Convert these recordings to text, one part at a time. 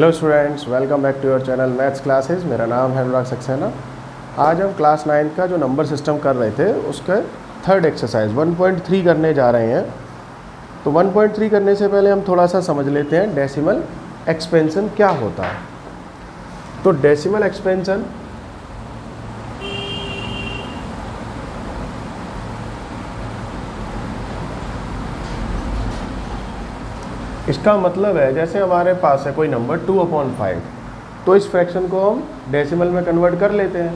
Hello students, welcome back to your channel maths classes. मेरा नाम है अनुराग सक्सेना। आज हम क्लास 9 का जो नंबर सिस्टम कर रहे थे उसके थर्ड एक्सरसाइज 1.3 करने जा रहे हैं। तो 1.3 करने से पहले हम थोड़ा सा समझ लेते हैं डेसिमल एक्सपेंशन क्या होता है। तो डेसिमल एक्सपेंशन इसका मतलब है जैसे हमारे पास है कोई नंबर 2/5, तो इस फ्रैक्शन को हम डेसिमल में कन्वर्ट कर लेते हैं।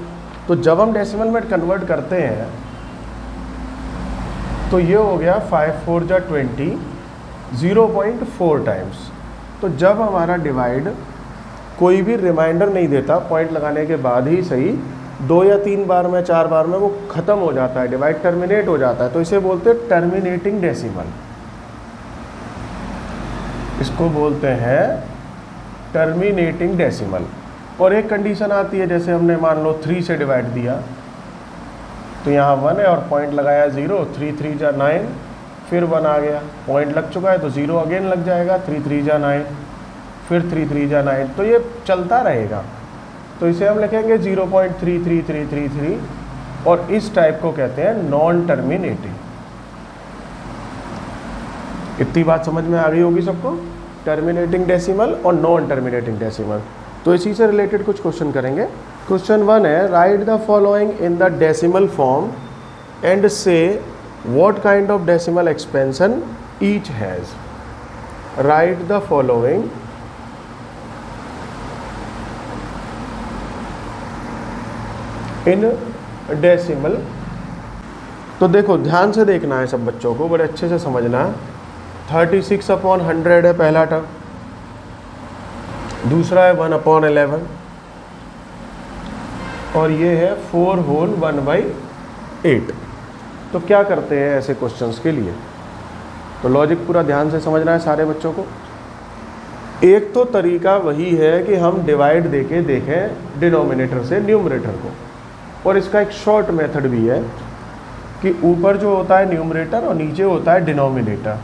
तो जब हम डेसिमल में कन्वर्ट करते हैं तो ये हो गया 5 4 जा 20, 0.4 टाइम्स। तो जब हमारा डिवाइड कोई भी रिमाइंडर नहीं देता, पॉइंट लगाने के बाद ही सही 2 या 3 बार में 4 बार में वो ख़त्म हो जाता है, डिवाइड टर्मिनेट हो जाता है, तो इसे बोलते हैं टर्मिनेटिंग डेसिमल। इसको बोलते हैं टर्मिनेटिंग डेसिमल। और एक कंडीशन आती है, जैसे हमने मान लो 3 से डिवाइड दिया तो यहाँ 1 है और पॉइंट लगाया 0, 3 3 जा 9, फिर 1 आ गया, पॉइंट लग चुका है तो 0 अगेन लग जाएगा, 3 3 जा 9, फिर 3 3 जा 9, तो ये चलता रहेगा। तो इसे हम लिखेंगे 0.33333 और इस टाइप को कहते हैं नॉन टर्मिनेटिंग। इतनी बात समझ में आ गई होगी सबको, टर्मिनेटिंग डेसिमल और नॉन टर्मिनेटिंग डेसिमल। तो इसी से रिलेटेड कुछ क्वेश्चन करेंगे। क्वेश्चन 1 है, write the following in the decimal form and say what kind of decimal expansion each has. Write the following in decimal. तो देखो ध्यान से देखना है सब बच्चों को, बड़े अच्छे से समझना है। 36/100 है पहला टर्म, दूसरा है 1/11 और ये है 4 होल 1/8। तो क्या करते हैं ऐसे क्वेश्चंस के लिए, तो लॉजिक पूरा ध्यान से समझना है सारे बच्चों को। एक तो तरीका वही है कि हम डिवाइड देके देखें डिनोमिनेटर से न्यूमरेटर को, और इसका एक शॉर्ट मेथड भी है कि ऊपर जो होता है न्यूमरेटर और नीचे होता है डिनोमिनेटर।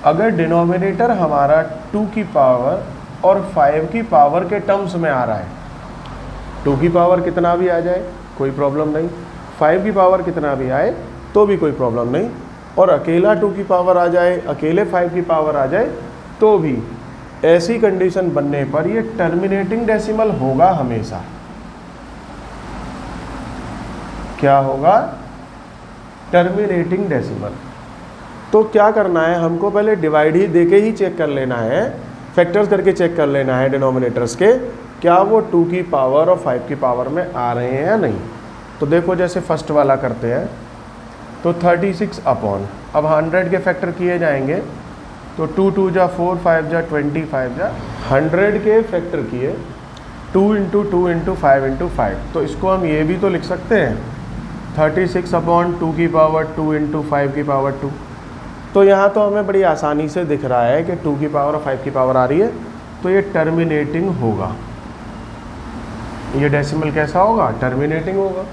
अगर डिनोमिनेटर हमारा 2 की पावर और 5 की पावर के टर्म्स में आ रहा है, 2 की पावर कितना भी आ जाए कोई प्रॉब्लम नहीं, 5 की पावर कितना भी आए तो भी कोई प्रॉब्लम नहीं, और अकेला 2 की पावर आ जाए, अकेले 5 की पावर आ जाए तो भी, ऐसी कंडीशन बनने पर ये टर्मिनेटिंग डेसिमल होगा हमेशा। क्या होगा? Terminating decimal. तो क्या करना है, हमको पहले डिवाइड ही देके ही चेक कर लेना है, फैक्टर्स करके चेक कर लेना है डिनोमिनेटर्स के, क्या वो 2 की पावर और 5 की पावर में आ रहे हैं या नहीं। तो देखो जैसे फर्स्ट वाला करते हैं, तो 36 अपॉन, अब 100 के फैक्टर किए जाएंगे तो 2 2 जा 4, 5 जा 20, 5 जा 100 के फैक्टर किए 2 × 2 × 5 × 5। तो इसको हम ये भी तो लिख सकते हैं 36/2 की पावर 2 × 5 की पावर 2। तो यहाँ तो हमें बड़ी आसानी से दिख रहा है कि 2 की पावर और 5 की पावर आ रही है, तो ये टर्मिनेटिंग होगा। ये डेसिमल कैसा होगा? टर्मिनेटिंग होगा।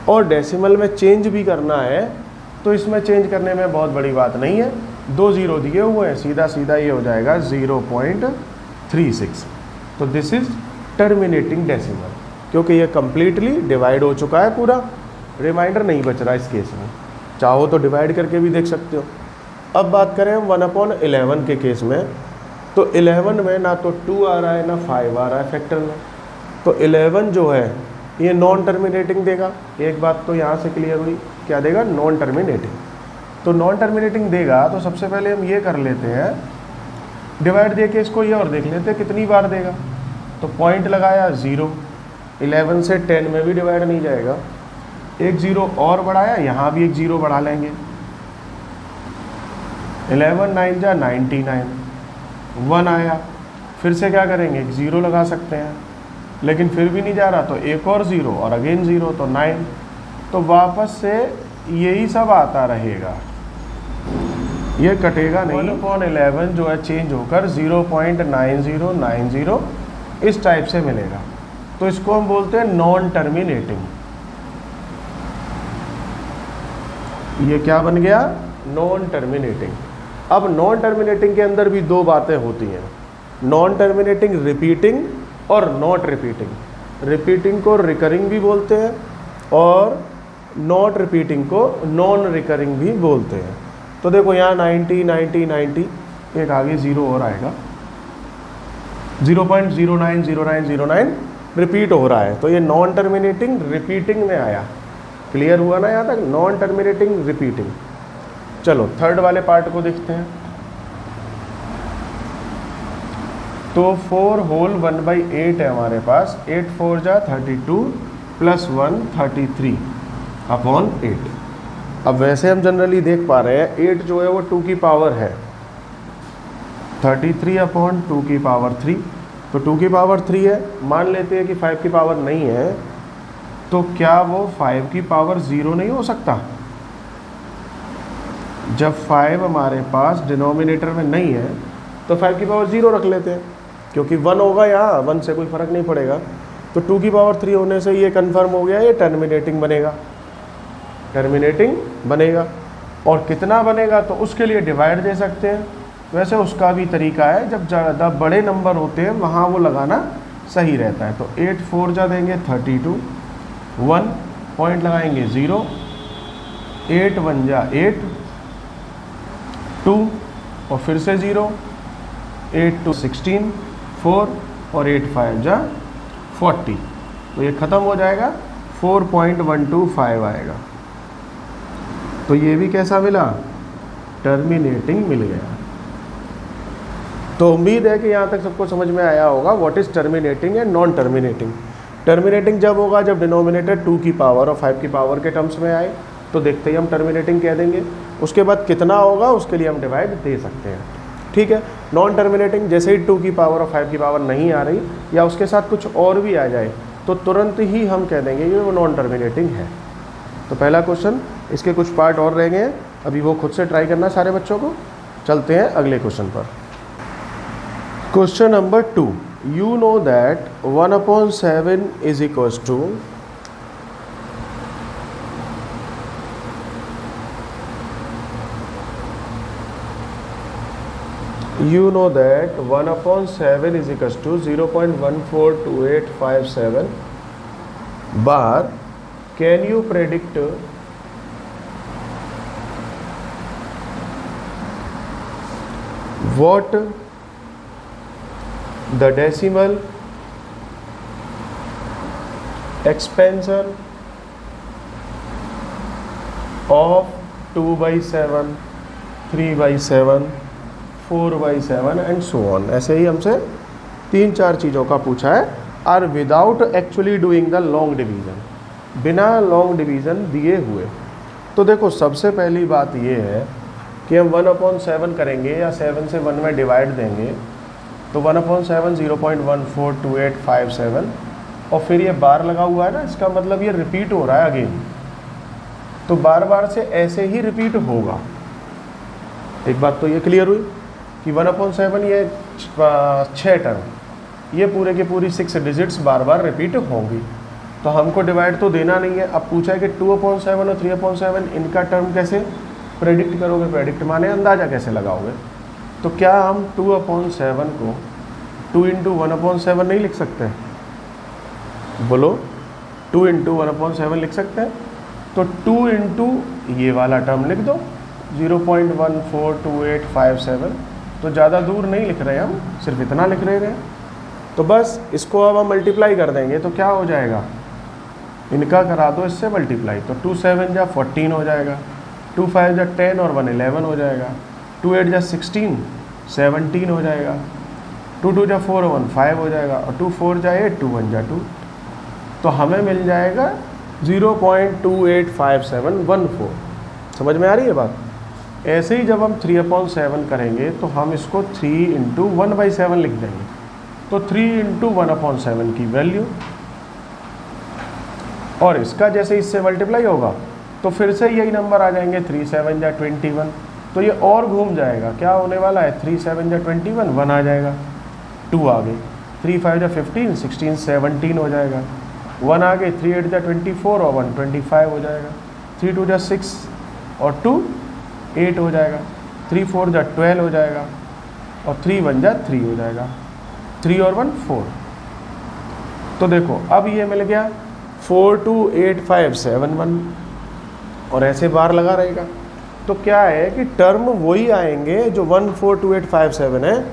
और डेसिमल में चेंज भी करना है तो इसमें चेंज करने में बहुत बड़ी बात नहीं है, 2 0 दिए हुए हैं, सीधा सीधा ये हो जाएगा 0.36। तो दिस इज टर्मिनेटिंग डेसिमल, क्योंकि ये कम्प्लीटली डिवाइड हो चुका है, पूरा रिमाइंडर नहीं बच रहा इस केस में। चाहो तो डिवाइड करके भी देख सकते हो। अब बात करें हम 1/11 के केस में, तो 11 में ना तो 2 आ रहा है ना 5 आ रहा है फैक्टर में, तो 11 जो है ये नॉन टर्मिनेटिंग देगा। एक बात तो यहाँ से क्लियर हुई, क्या देगा? Non terminating. तो नॉन टर्मिनेटिंग देगा तो सबसे पहले हम ये कर लेते हैं, डिवाइड दे के इसको ये और देख लेते हैं कितनी बार देगा। तो पॉइंट लगाया 0, 11 से 10 में भी डिवाइड नहीं जाएगा, एक 0 और बढ़ाया, यहाँ भी एक 0 बढ़ा लेंगे, 11 9 जा 99, 1 आया, फिर से क्या करेंगे, एक 0 लगा सकते हैं, लेकिन फिर भी नहीं जा रहा तो एक और 0 और अगेन 0, तो 9। तो वापस से यही सब आता रहेगा, ये कटेगा नहीं। 1/11 जो है चेंज होकर 0.9090 इस टाइप से मिलेगा, तो इसको हम बोलते हैं नॉन टर्मिनेटिंग। ये क्या बन गया? Non terminating. अब नॉन टर्मिनेटिंग के अंदर भी 2 बातें होती हैं। नॉन टर्मिनेटिंग रिपीटिंग और नॉट रिपीटिंग। रिपीटिंग को रिकरिंग भी बोलते हैं और नॉट रिपीटिंग को नॉन रिकरिंग भी बोलते हैं। तो देखो यहाँ 90 90 90, एक आगे 0 और आएगा, 0.090909 रिपीट हो रहा है, तो ये नॉन टर्मिनेटिंग रिपीटिंग में आया। क्लियर हुआ ना यहाँ तक? Non terminating repeating. चलो थर्ड वाले पार्ट को देखते हैं। तो 4 होल 1/8 है हमारे पास, 8 4 जा 32 प्लस 1 33 अपॉन 8। अब वैसे हम जनरली देख पा रहे हैं 8 जो है वो 2 की पावर है, 33 अपॉन 2 की पावर 3, तो 2 की पावर 3 है। मान लेते हैं कि 5 की पावर नहीं है, तो क्या वो 5 की पावर 0 नहीं हो सकता? जब 5 हमारे पास डिनोमिनेटर में नहीं है तो 5 की पावर 0 रख लेते हैं, क्योंकि 1 होगा यहाँ, 1 से कोई फ़र्क नहीं पड़ेगा। तो 2 की पावर 3 होने से ये कंफर्म हो गया, ये टर्मिनेटिंग बनेगा, टर्मिनेटिंग बनेगा। और कितना बनेगा तो उसके लिए डिवाइड दे सकते हैं। वैसे उसका भी तरीका है, जब ज़्यादा बड़े नंबर होते हैं वहाँ वो लगाना सही रहता है। तो 8 4 जा देंगे 32, 1 पॉइंट लगाएंगे 0, 8 1 जा 8, 2 और फिर से 0, 8 2 16, 4 और 8 5 जा 40, तो ये ख़त्म हो जाएगा, 4.125 आएगा। तो ये भी कैसा मिला? टर्मिनेटिंग मिल गया। तो उम्मीद है कि यहाँ तक सबको समझ में आया होगा what is terminating and non terminating. Terminating जब होगा जब डिनोमिनेटर 2 की पावर और 5 की पावर के टर्म्स में आए, तो देखते ही हम टर्मिनेटिंग कह देंगे। उसके बाद कितना होगा उसके लिए हम डिवाइड दे सकते हैं, ठीक है। नॉन टर्मिनेटिंग जैसे ही 2 की पावर और 5 की पावर नहीं आ रही या उसके साथ कुछ और भी आ जाए, तो तुरंत ही हम कह देंगे ये वो नॉन टर्मिनेटिंग है। तो पहला क्वेश्चन, इसके कुछ पार्ट और रह गए हैं, अभी वो खुद से ट्राई करना सारे बच्चों को। चलते हैं अगले क्वेश्चन पर। Question number 2, you know that 1/7 is equals to you know that 1/7 is equals to 0.142857 bar. Can you predict what the decimal expansion of 2/7, 3/7, 4/7 and so on, ऐसे ही हमसे 3-4 चीज़ों का पूछा है। Or without actually doing the long division, बिना long division दिए हुए। तो देखो सबसे पहली बात ये है कि हम 1/7 करेंगे या 7 से 1 में डिवाइड देंगे, तो 1/7 0.142857 और फिर ये बार लगा हुआ है ना, इसका मतलब ये रिपीट हो रहा है अगेन, तो बार बार से ऐसे ही रिपीट होगा। एक बात तो ये क्लियर हुई कि 1/7 ये 6 टर्म, ये पूरे के पूरी 6 डिजिट्स बार बार रिपीट होंगी, तो हमको डिवाइड तो देना नहीं है। अब पूछा है कि 2/7 और 3/7 इनका टर्म कैसे प्रेडिक्ट करोगे? प्रेडिक्ट माने अंदाज़ा कैसे लगाओगे? तो क्या हम 2/7 को 2 × 1/7 नहीं लिख सकते? बोलो, 2 × 1/7 लिख सकते हैं। तो 2 × ये वाला टर्म लिख दो 0.142857, तो ज़्यादा दूर नहीं लिख रहे हम, सिर्फ इतना लिख रहे हैं। तो बस इसको अब हम मल्टीप्लाई कर देंगे, तो क्या हो जाएगा? इनका करा दो इससे मल्टीप्लाई, तो 2 7 जा 14 हो जाएगा, 2 5 जा 10 और 1 11 हो जाएगा, 2 8 जा 16 17 हो जाएगा, 2 2 जा 4 1 5 हो जाएगा, और 2 4 जा 8 2 1 जा 2, तो हमें मिल जाएगा 0.285714। समझ में आ रही है बात? ऐसे ही जब हम 3/7 करेंगे तो हम इसको 3 × 1/7 लिख देंगे, तो 3 × 1/7 की वैल्यू, और इसका जैसे इससे मल्टीप्लाई होगा तो फिर से यही नंबर आ जाएंगे, 3 7 जा 21, तो ये और घूम जाएगा। क्या होने वाला है? 3 7 जा 21, 1 आ जाएगा, 2 आ गई, 3 5 जा 15 16 17 हो जाएगा, 1 आ गई, 3 8 जा 24 और 1 25 हो जाएगा, 3 2 जा 6 और 2 8 हो जाएगा, 3 4 जा 12 हो जाएगा, और 3 1 जा 3 हो जाएगा। 3 और 1 4। तो देखो अब ये मिल गया 4 2 8 5 7 1 और ऐसे बार लगा रहेगा। तो क्या है कि टर्म वही आएंगे जो 1 4 2 8 5 7 है,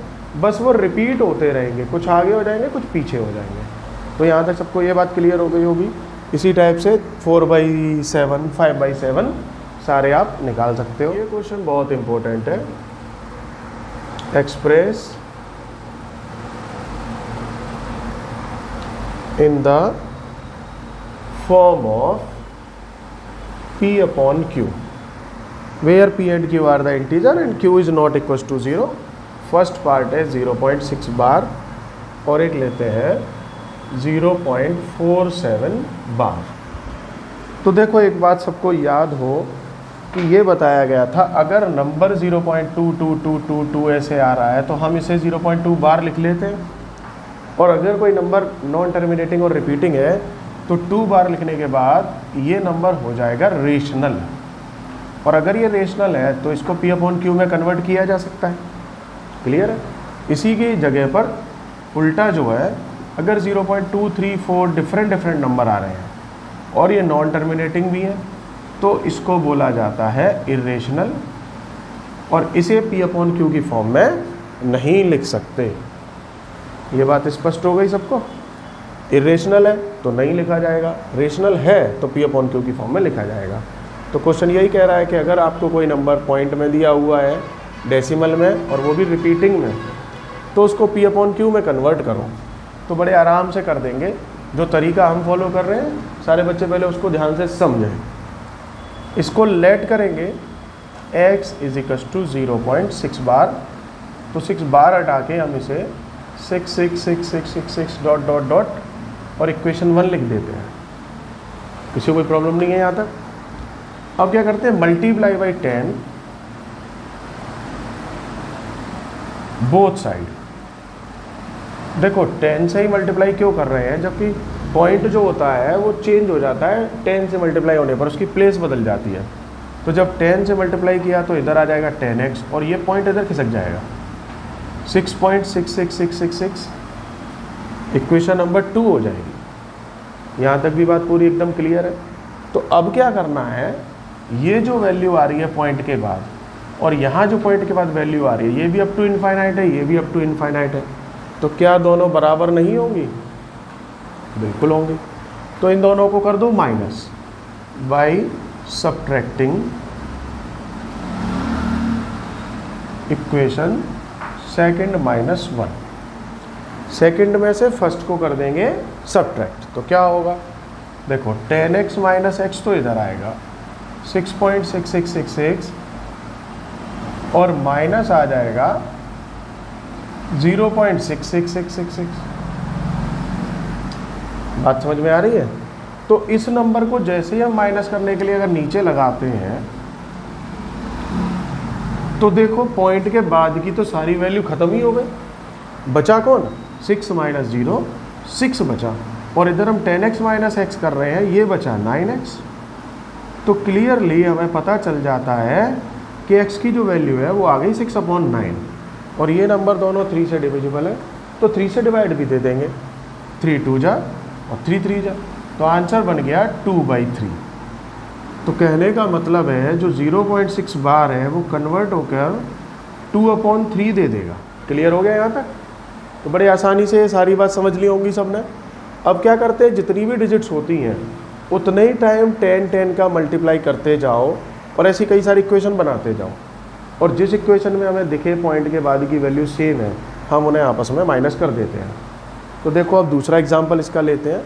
बस वो रिपीट होते रहेंगे, कुछ आगे हो जाएंगे कुछ पीछे हो जाएंगे। तो यहाँ तक सबको ये बात क्लियर हो गई होगी। इसी टाइप से 4/7 5/7 सारे आप निकाल सकते हो। ये क्वेश्चन बहुत इंपॉर्टेंट है। Express in the form of P upon Q, where P and Q are the integer and Q is not equals to 0। First part है 0.6 बार और एक लेते हैं 0.47 बार। तो देखो एक बात सबको याद हो कि ये बताया गया था अगर नंबर 0.22222 ऐसे आ रहा है तो हम इसे 0.2 बार लिख लेते हैं, और अगर कोई नंबर नॉन टर्मिनेटिंग और रिपीटिंग है तो 2 बार लिखने के बाद ये नंबर हो जाएगा रेशनल। और अगर ये रेशनल है तो इसको P अपॉन Q में कन्वर्ट किया जा सकता है। क्लियर है? इसी की जगह पर उल्टा जो है, अगर 0.234 डिफरेंट नंबर आ रहे हैं और ये नॉन टर्मिनेटिंग भी है तो इसको बोला जाता है इरेशनल, और इसे P अपॉन Q की फॉर्म में नहीं लिख सकते। ये बात स्पष्ट हो गई सबको? इरेशनल है तो नहीं लिखा जाएगा, रेशनल है तो P अपॉन Q की फॉर्म में लिखा जाएगा। तो क्वेश्चन यही कह रहा है कि अगर आपको कोई नंबर पॉइंट में दिया हुआ है, डेसिमल में, और वो भी रिपीटिंग में, तो उसको P अपॉन Q में कन्वर्ट करो। तो बड़े आराम से कर देंगे। जो तरीका हम फॉलो कर रहे हैं सारे बच्चे पहले उसको ध्यान से समझें। इसको लेट करेंगे x इज इक्वस टू 0.6 बार, तो 6 बार हटा के हम इसे 6 6 6 6 6 6 डॉट डॉट डॉट और इक्वेशन 1 लिख देते हैं। किसी को कोई प्रॉब्लम नहीं है यहाँ तक? अब क्या करते हैं, मल्टीप्लाई बाई 10 बोथ साइड। देखो 10 से ही मल्टीप्लाई क्यों कर रहे हैं, जबकि पॉइंट जो होता है वो चेंज हो जाता है 10 से मल्टीप्लाई होने पर, उसकी प्लेस बदल जाती है। तो जब 10 से मल्टीप्लाई किया तो इधर आ जाएगा 10x और ये पॉइंट इधर खिसक जाएगा 6.66666, इक्वेशन नंबर 2 हो जाएगी। यहाँ तक भी बात पूरी एकदम क्लियर है। तो अब क्या करना है, ये जो वैल्यू आ रही है पॉइंट के बाद और यहाँ जो पॉइंट के बाद वैल्यू आ रही है, ये भी अप टू इनफाइनाइट है, ये भी अप टू इनफाइनाइट है, तो क्या दोनों बराबर नहीं होंगी? बिल्कुल होंगी। तो इन दोनों को कर दो minus by subtracting equation second minus 1। Second में से फर्स्ट को कर देंगे सब्ट्रैक्ट, तो क्या होगा, देखो 10x माइनस x तो इधर आएगा 6.6666 और माइनस आ जाएगा 0.66666। बात समझ में आ रही है? तो इस नंबर को जैसे ही हम माइनस करने के लिए अगर नीचे लगाते हैं तो देखो पॉइंट के बाद की तो सारी वैल्यू खत्म ही हो गई। बचा कौन? 6 माइनस 0 6 बचा, और इधर हम 10x माइनस x कर रहे हैं, ये बचा 9x। तो क्लियरली हमें पता चल जाता है कि x की जो वैल्यू है वो आ गई 6/9, और ये नंबर दोनों 3 से डिविजिबल है तो 3 से डिवाइड भी दे देंगे, 3 2 जा और 3 3 जा, तो आंसर बन गया 2/3। तो कहने का मतलब है जो 0.6 बार है वो कन्वर्ट होकर 2/3 दे देगा। क्लियर हो गया यहाँ तक? तो बड़े आसानी से सारी बात समझ ली होंगी सबने। अब क्या करते हैं, जितनी भी डिजिट्स होती हैं उतने ही टाइम 10 10 का मल्टीप्लाई करते जाओ और ऐसी कई सारी इक्वेशन बनाते जाओ, और जिस इक्वेशन में हमें दिखे पॉइंट के बाद की वैल्यू सेम है हम उन्हें आपस में माइनस कर देते हैं। तो देखो अब दूसरा एग्जांपल इसका लेते हैं।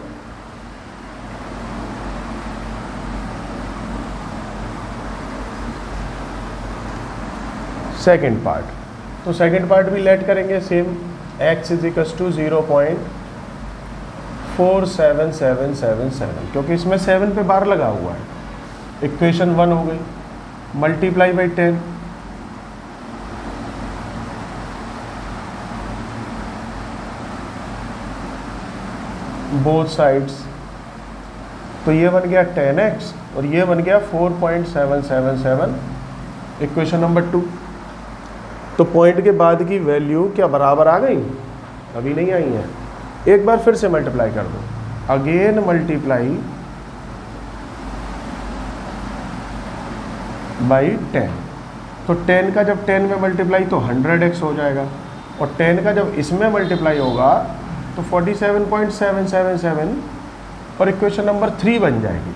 सेकेंड पार्ट, तो सेकेंड पार्ट भी लेट करेंगे same, x is equals to 0.47777, क्योंकि इसमें 7 पे बार लगा हुआ है। इक्वेशन 1 हो गई, मल्टीप्लाई बाई 10, बोथ साइड्स, तो ये बन गया 10x और ये बन गया 4.777, इक्वेशन नंबर 2। तो पॉइंट के बाद की वैल्यू क्या बराबर आ गई? अभी नहीं आई हैं। एक बार फिर से मल्टीप्लाई कर दो, अगेन मल्टीप्लाई बाई 10। तो 10 का जब 10 में मल्टीप्लाई तो 100x हो जाएगा, और 10 का जब इसमें मल्टीप्लाई होगा तो 47.777 और इक्वेशन नंबर 3 बन जाएगी।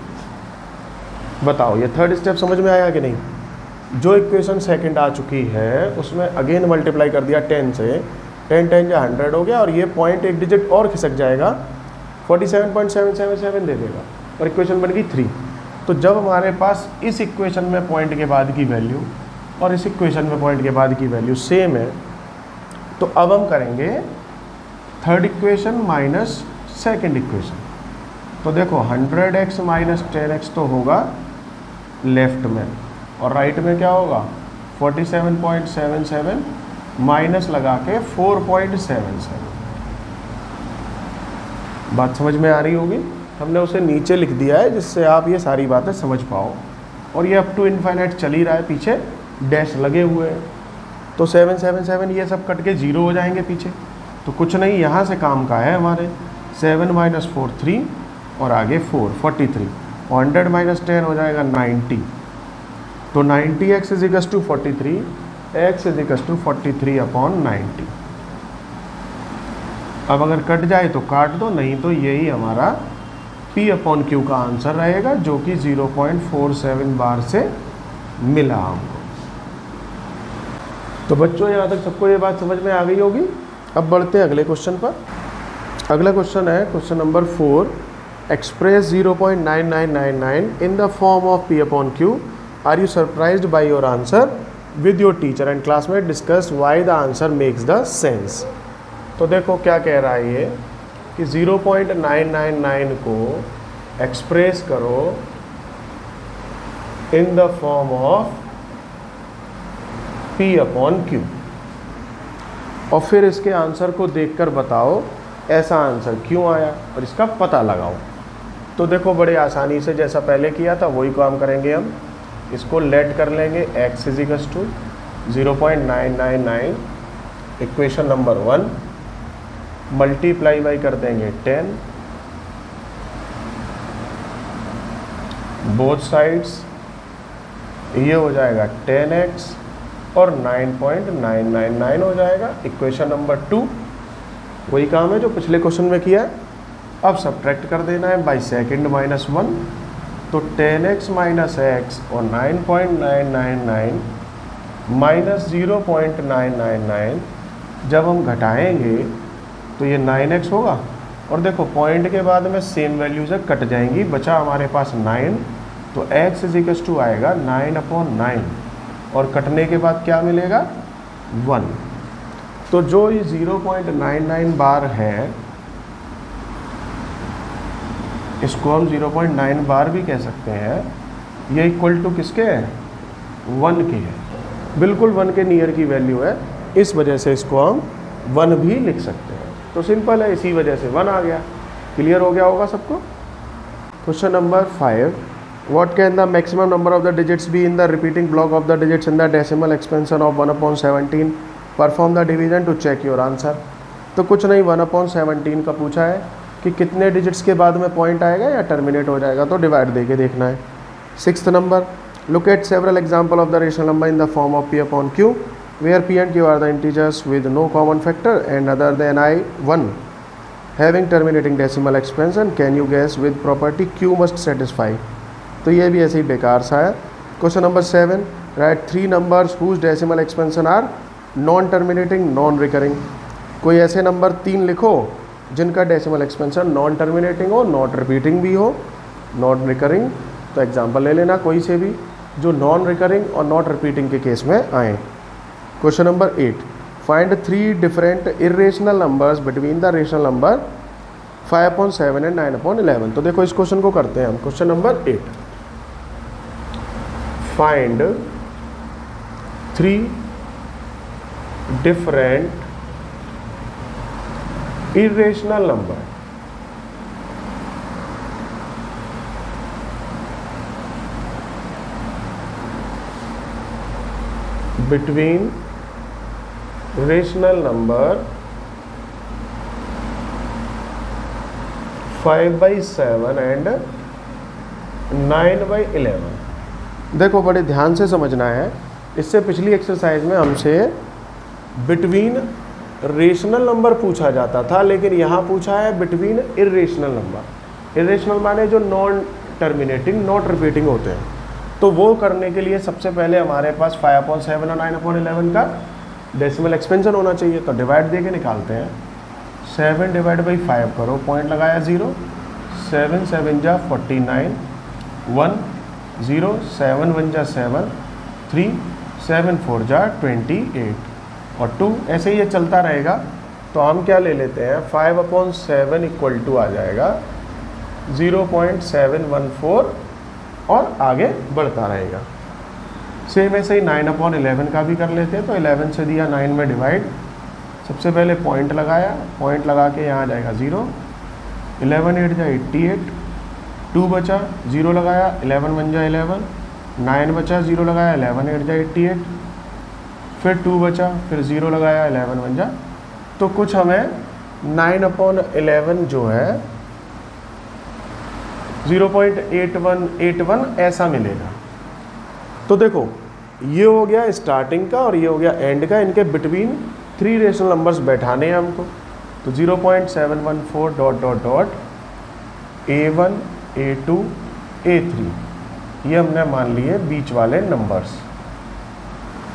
बताओ ये थर्ड स्टेप समझ में आया कि नहीं? जो इक्वेशन सेकंड आ चुकी है उसमें अगेन मल्टीप्लाई कर दिया 10 से, 10 10 या 100 हो गया, और ये पॉइंट एक डिजिट और खिसक जाएगा, 47.777 दे देगा, और इक्वेशन बन गई 3। तो जब हमारे पास इस इक्वेशन में पॉइंट के बाद की वैल्यू और इस इक्वेशन में पॉइंट के बाद की वैल्यू सेम है, तो अब हम करेंगे third equation minus second equation. तो देखो 100x माइनस 10x तो होगा लेफ्ट में, और राइट में क्या होगा 47.77 माइनस लगा के 4.77। बात समझ में आ रही होगी? हमने उसे नीचे लिख दिया है जिससे आप ये सारी बातें समझ पाओ, और ये अप टू इनफाइनाइट चल ही रहा है, पीछे डैश लगे हुए हैं। तो 777 ये सब कट के 0 हो जाएंगे पीछे, तो कुछ नहीं, यहाँ से काम का है हमारे 7 माइनस 4 3 और आगे 4 43, 100 माइनस 10 हो जाएगा 90। तो 90x is equal to 43, x is equal to 43 upon 90। अब अगर कट जाए तो काट दो, नहीं तो यही हमारा P अपॉन Q का आंसर रहेगा, जो कि 0.47 बार से मिला हमको। तो बच्चों यहाँ तक सबको ये बात समझ में आ गई होगी। अब बढ़ते हैं अगले क्वेश्चन पर। अगला क्वेश्चन है question number 4, express 0.9999 in the form of P upon Q। Are you surprised by your answer? With your teacher and classmate discuss why the answer makes the sense. तो देखो क्या कह रहा है ये कि 0.999 को एक्सप्रेस करो इन the form of P upon Q, और फिर इसके आंसर को देखकर बताओ ऐसा आंसर क्यों आया और इसका पता लगाओ। तो देखो बड़े आसानी से जैसा पहले किया था वही काम करेंगे हम। इसको लेट कर लेंगे x is equal to 0.999 equation number 1, multiply by कर देंगे 10, बोथ साइड्स, ये हो जाएगा 10x और 9.999 हो जाएगा इक्वेशन नंबर 2। वही काम है जो पिछले क्वेश्चन में किया है। अब सब्ट्रैक्ट कर देना है बाई सेकेंड माइनस 1, तो 10x माइनस x और 9.999 माइनस 0.999 जब हम घटाएंगे तो ये 9x होगा, और देखो पॉइंट के बाद में सेम वैल्यूज है कट जाएंगी, बचा हमारे पास 9, तो x इज इक्वल टू आएगा 9 अपॉन 9, और कटने के बाद क्या मिलेगा 1। तो जो ये 0.99 बार है इसको हम 0.9 बार भी कह सकते हैं। ये इक्वल टू किसके है 1 के है, बिल्कुल 1 के नियर की वैल्यू है, इस वजह से इसको हम 1 भी लिख सकते हैं। तो सिंपल है, इसी वजह से 1 आ गया। क्लियर हो गया होगा सबको। Question number 5, what can the maximum number of the digits be in the repeating block of the digits in the decimal expansion of 1/17? Perform the division to check your answer. तो कुछ नहीं, 1/17 का पूछा है कि कितने डिजिट्स के बाद में पॉइंट आएगा या टर्मिनेट हो जाएगा, तो डिवाइड दे के देखना है। 6th number, look at several example of the rational number in the form of P upon Q, where P and Q are the integers with no common factor and other than I1 having terminating decimal expansion. Can you guess with property Q must satisfy? तो ये भी ऐसे ही बेकार सा है। Question number 7, write 3 numbers whose decimal expansion are non terminating non recurring. कोई ऐसे number 3 लिखो जिनका डेसिमल एक्सपेंशन नॉन टर्मिनेटिंग हो, नॉट रिपीटिंग भी हो, नॉट रिकरिंग। तो एग्जांपल ले लेना कोई से भी जो नॉन रिकरिंग और नॉट रिपीटिंग के केस में आए। Question number 8, find 3 different irrational numbers between the rational number 5/7 and 9/11। तो देखो इस क्वेश्चन को करते हैं हम। Question number 8, find 3 different irrational number between rational number 5/7 and 9/11। देखो बड़े ध्यान से समझना है, इससे पिछली एक्सरसाइज में हमसे बिटवीन रेशनल नंबर पूछा जाता था, लेकिन यहाँ पूछा है बिटवीन इर्रेशनल नंबर। इर्रेशनल माने जो नॉन टर्मिनेटिंग नॉट रिपीटिंग होते हैं। तो वो करने के लिए सबसे पहले हमारे पास 5/7 और 9/11 का डेसिमल एक्सपेंशन होना चाहिए। तो डिवाइड दे के निकालते हैं। 7 / 5 करो, पॉइंट लगाया 0, 7 7 जा 49, 1 0, 7 1 जा 7, 3 7 4 जा 28 और 2, ऐसे ही ये चलता रहेगा। तो हम क्या ले लेते हैं, 5/7 इक्वल टू आ जाएगा 0.714 और आगे बढ़ता रहेगा। सेम ऐसे ही 9/11 का भी कर लेते हैं। तो 11 से दिया 9 में डिवाइड, सबसे पहले पॉइंट लगाया, पॉइंट लगा के यहाँ आ जाएगा 0, 11 8 जा 88, 2 बचा, 0 लगाया, 11 1 जा 11, 9 बचा, 0 लगाया, 11 8 जा 88, फिर 2 बचा, फिर 0 लगाया, 11 1 जा। तो कुछ हमें 9/11 जो है 0.8181 ऐसा मिलेगा। तो देखो ये हो गया स्टार्टिंग का और ये हो गया एंड का, इनके बिटवीन 3 रेशनल नंबर्स बैठाने हैं हमको। तो 0.714 dot dot dot A1 A2 A3 ये हमने मान लिए बीच वाले नंबर्स।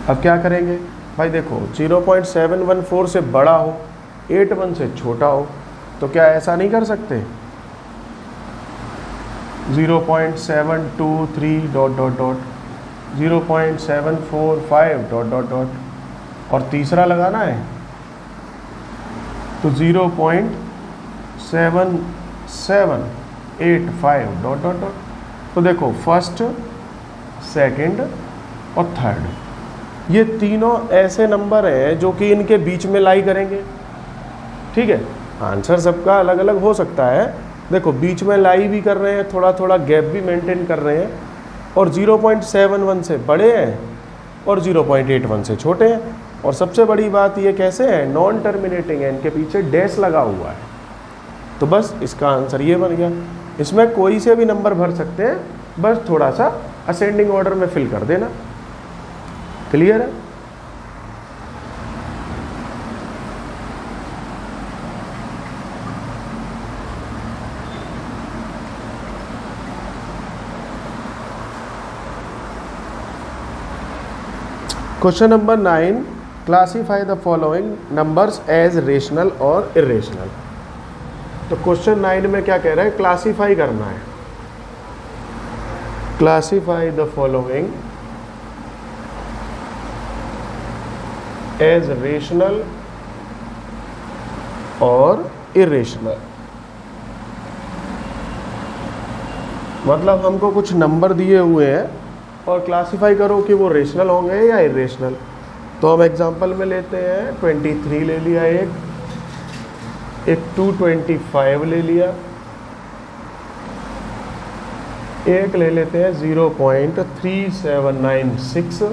अब क्या करेंगे भाई, देखो 0.714 से बड़ा हो, 81 से छोटा हो, तो क्या ऐसा नहीं कर सकते 0.723 dot dot dot 0.745 dot dot dot और तीसरा लगाना है तो 0.7785 डॉट डॉट डॉट। तो देखो फर्स्ट, सेकंड और थर्ड ये तीनों ऐसे नंबर हैं जो कि इनके बीच में लाई करेंगे। ठीक है, आंसर सबका अलग अलग हो सकता है। देखो बीच में लाई भी कर रहे हैं, थोड़ा थोड़ा गैप भी मेंटेन कर रहे हैं, और 0.71 से बड़े हैं और 0.81 से छोटे हैं। और सबसे बड़ी बात ये कैसे है, नॉन टर्मिनेटिंग है, इनके पीछे डैश लगा हुआ है। तो बस इसका आंसर ये बन गया। इसमें कोई से भी नंबर भर सकते हैं, बस थोड़ा सा असेंडिंग ऑर्डर में फिल कर देना। क्लियर है? Question number 9, classify the following numbers as rational और इर्रेशनल। तो क्वेश्चन 9 में क्या कह रहा है, क्लासीफाई करना है। Classify the following as rational और इर्रेशनल। मतलब हमको कुछ नंबर दिए हुए हैं और क्लासीफाई करो कि वो रेशनल होंगे या इर्रेशनल। तो हम एग्जांपल में लेते हैं 23 ले लिया, एक 225 ले लिया, एक ले लेते हैं 0.3796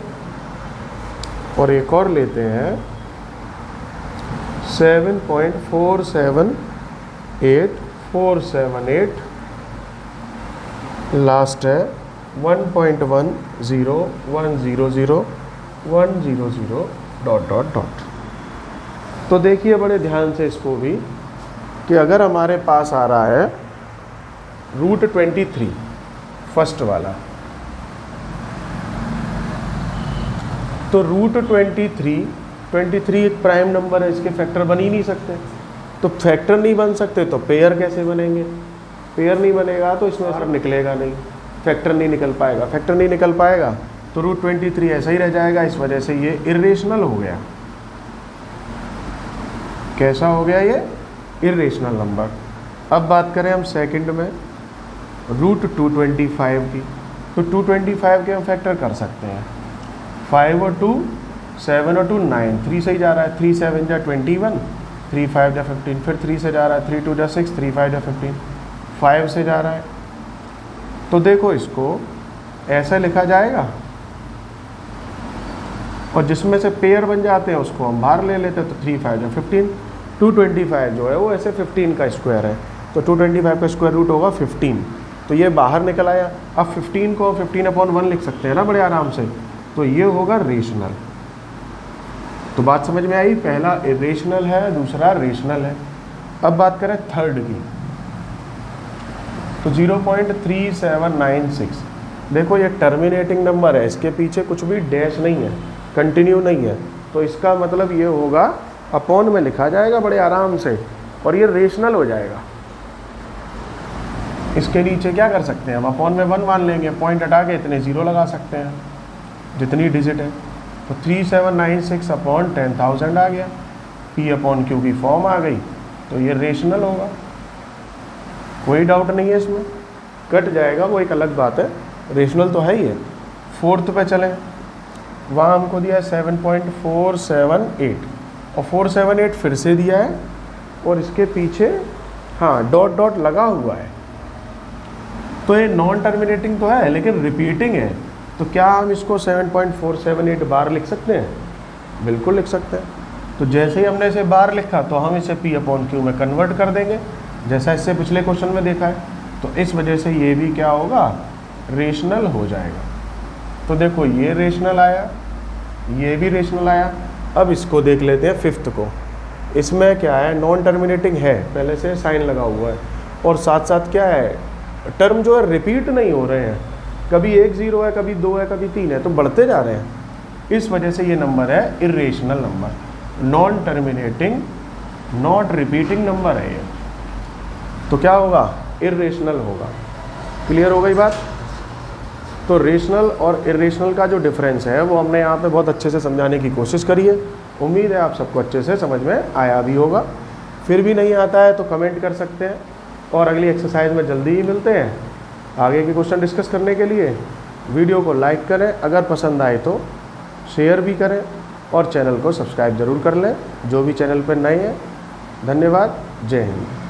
और एक और लेते हैं 7.478478, लास्ट है 1.10100 डॉट डॉट डॉट। तो देखिए बड़े ध्यान से इसको भी कि अगर हमारे पास आ रहा है √23 फर्स्ट वाला, तो √23 एक प्राइम नंबर है, इसके फैक्टर बन ही नहीं सकते। तो फैक्टर नहीं बन सकते तो पेयर कैसे बनेंगे, पेयर नहीं बनेगा तो इसमें से निकलेगा नहीं, फैक्टर नहीं निकल पाएगा। फैक्टर नहीं निकल पाएगा तो √23 ऐसा ही रह जाएगा। इस वजह से ये इर्रेशनल हो गया। कैसा हो गया ये, इर्रेशनल नंबर। अब बात करें हम सेकंड में √225 की, तो 225 के हम फैक्टर कर सकते हैं। 5 और 2 7 और 2 9, 3 से ही जा रहा है, 3 7 जा 21, 3 5 जा 15, फिर 3 से जा रहा है, 3 2 जा 6, 3 5 जा 15, 5 से जा रहा है। तो देखो इसको ऐसा लिखा जाएगा और जिसमें से पेयर बन जाते हैं उसको हम बाहर ले लेते हैं। तो 3 5 जा 15, 225 जो है वो ऐसे 15 का स्क्वायर है। तो 225 का स्क्वायर रूट होगा 15, तो ये बाहर निकल आया। अब 15 को 15/1 लिख सकते हैं ना बड़े आराम से, तो ये होगा रेशनल। तो बात समझ में आई, पहला इरेशनल है, दूसरा रेशनल है। अब बात करें थर्ड की, तो 0.3796, देखो ये टर्मिनेटिंग नंबर है, इसके पीछे कुछ भी डैश नहीं है, कंटिन्यू नहीं है, तो इसका मतलब ये होगा अपॉन में लिखा जाएगा बड़े आराम से, और ये रेशनल हो जाएगा। इसके नीचे क्या कर सकते हैं हम, अपॉन में 1 मान लेंगे, पॉइंट हटा के इतने 0 लगा सकते हैं जितनी डिजिट है। तो 3796 अपॉन 10,000 आ गया, P/Q की फॉर्म आ गई, तो ये रेशनल होगा, कोई डाउट नहीं है इसमें। कट जाएगा वो एक अलग बात है, रेशनल तो है ही है। फोर्थ पे चलें, वहाँ हमको दिया है 7.478 और 478 फिर से दिया है, और इसके पीछे हाँ डॉट डॉट लगा हुआ है। तो ये नॉन टर्मिनेटिंग तो है लेकिन रिपीटिंग है, तो क्या हम इसको 7.478 बार लिख सकते हैं? बिल्कुल लिख सकते हैं। तो जैसे ही हमने इसे बार लिखा तो हम इसे P/Q में कन्वर्ट कर देंगे, जैसा इससे पिछले क्वेश्चन में देखा है। तो इस वजह से ये भी क्या होगा, रेशनल हो जाएगा। तो देखो ये रेशनल आया, ये भी रेशनल आया। अब इसको देख लेते हैं फिफ्थ को। इसमें क्या है, नॉन टर्मिनेटिंग है, पहले से साइन लगा हुआ है, और साथ साथ क्या है, टर्म जो है रिपीट नहीं हो रहे हैं, कभी 1 0 है, कभी 2 है, कभी 3 है, तो बढ़ते जा रहे हैं। इस वजह से ये नंबर है irrational number, non terminating not repeating number है ये। तो क्या होगा, इरेशनल होगा। क्लियर हो गई बात? तो रेशनल और इरेशनल का जो डिफरेंस है वो हमने यहाँ पे बहुत अच्छे से समझाने की कोशिश करी है। उम्मीद है आप सबको अच्छे से समझ में आया भी होगा। फिर भी नहीं आता है तो कमेंट कर सकते हैं, और अगली एक्सरसाइज में जल्दी ही मिलते हैं आगे के क्वेश्चन डिस्कस करने के लिए। वीडियो को लाइक करें, अगर पसंद आए तो शेयर भी करें, और चैनल को सब्सक्राइब ज़रूर कर लें जो भी चैनल पर नए हैं। धन्यवाद, जय हिंद।